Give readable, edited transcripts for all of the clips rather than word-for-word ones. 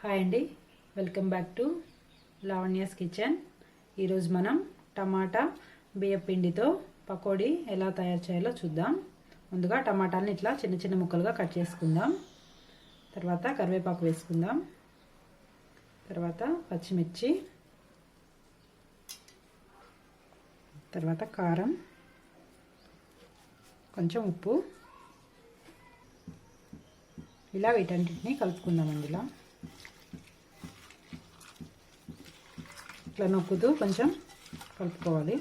Hi అండి, welcome back to Lavanya's kitchen. ఈరోజు మనం టమాటా బియ్యం పిండితో పకోడీ ఎలా తయారు చేయాలో చూద్దాం. ముందుగా టమాటాలను ఇట్లా చిన్న చిన్న ముక్కలుగా కట్ చేసుకుందాం. తర్వాత కరివేపాకు వేసుకుందాం. తర్వాత పచ్చిమిర్చి, తర్వాత కారం, కొంచెం ఉప్పు, ఇలా వీటన్నిటిని కలుపుకుందామండి. ఇట్లా నొక్కుతూ కొంచెం కలుపుకోవాలి.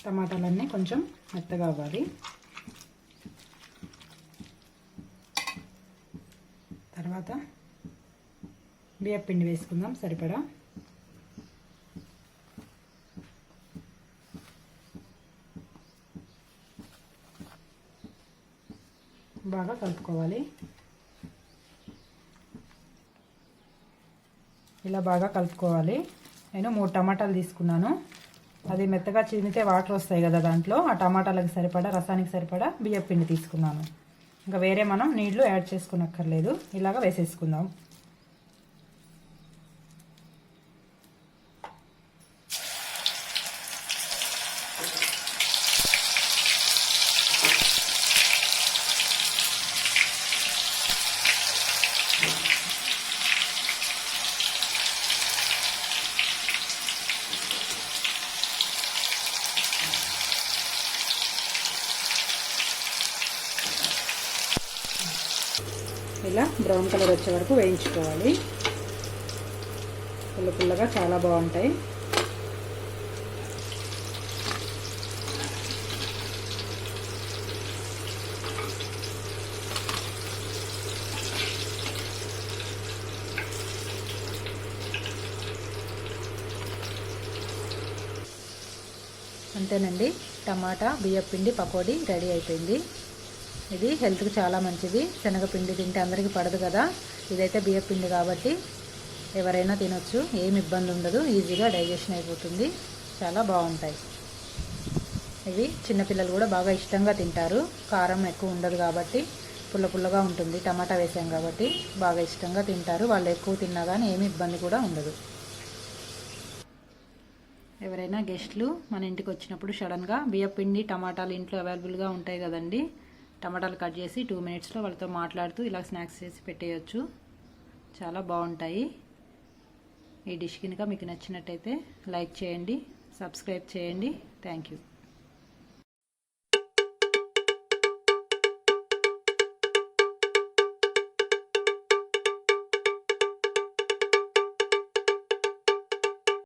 టమాటాలన్నీ కొంచెం మెత్తగా అవ్వాలి. తర్వాత బియ్యం పిండి వేసుకుందాం సరిపడా. బాగా కలుపుకోవాలి. ఇలా బాగా కలుపుకోవాలి. నేను 3 టమాటాలు తీసుకున్నాను. అది మెత్తగా చిమితే వాటర్ వస్తాయి కదా, దాంట్లో ఆ టమాటాలకు సరిపడా, రసానికి సరిపడా బియ్యం పిండి తీసుకున్నాను. ఇంకా వేరే మనం నీళ్లు యాడ్ చేసుకునక్కర్లేదు. ఇలాగ వేసేసుకుందాం. ఇలా బ్రౌన్ కలర్ వచ్చే వరకు వేయించుకోవాలి. పుల్ల పుల్లగా చాలా బాగుంటాయి. అంతేనండి, టమాటా బియ్యం పిండి పకోడీ రెడీ అయిపోయింది. ఇది హెల్త్కి చాలా మంచిది. శనగపిండి తింటే అందరికీ పడదు కదా, ఇదైతే బియ్యం పిండి కాబట్టి ఎవరైనా తినొచ్చు, ఏమి ఇబ్బంది ఉండదు, ఈజీగా డైజెషన్ అయిపోతుంది. చాలా బాగుంటాయి ఇవి. చిన్నపిల్లలు కూడా బాగా ఇష్టంగా తింటారు. కారం ఎక్కువ ఉండదు కాబట్టి, పుల్ల పుల్లగా ఉంటుంది. టమాటా వేసాం కాబట్టి బాగా ఇష్టంగా తింటారు. వాళ్ళు ఎక్కువ తిన్నా కానీ ఏమి ఇబ్బంది కూడా ఉండదు. ఎవరైనా గెస్ట్లు మన ఇంటికి వచ్చినప్పుడు సడన్గా బియ్యం పిండి టమాటాలు ఇంట్లో అవైలబుల్గా ఉంటాయి కదండి, టమాటాలు కట్ చేసి 2 మినిట్స్లో వాళ్ళతో మాట్లాడుతూ ఇలా స్నాక్స్ చేసి పెట్టేయచ్చు. చాలా బాగుంటాయి. ఈ డిష్ కనుక మీకు నచ్చినట్టయితే లైక్ చేయండి, సబ్స్క్రైబ్ చేయండి. Thank you.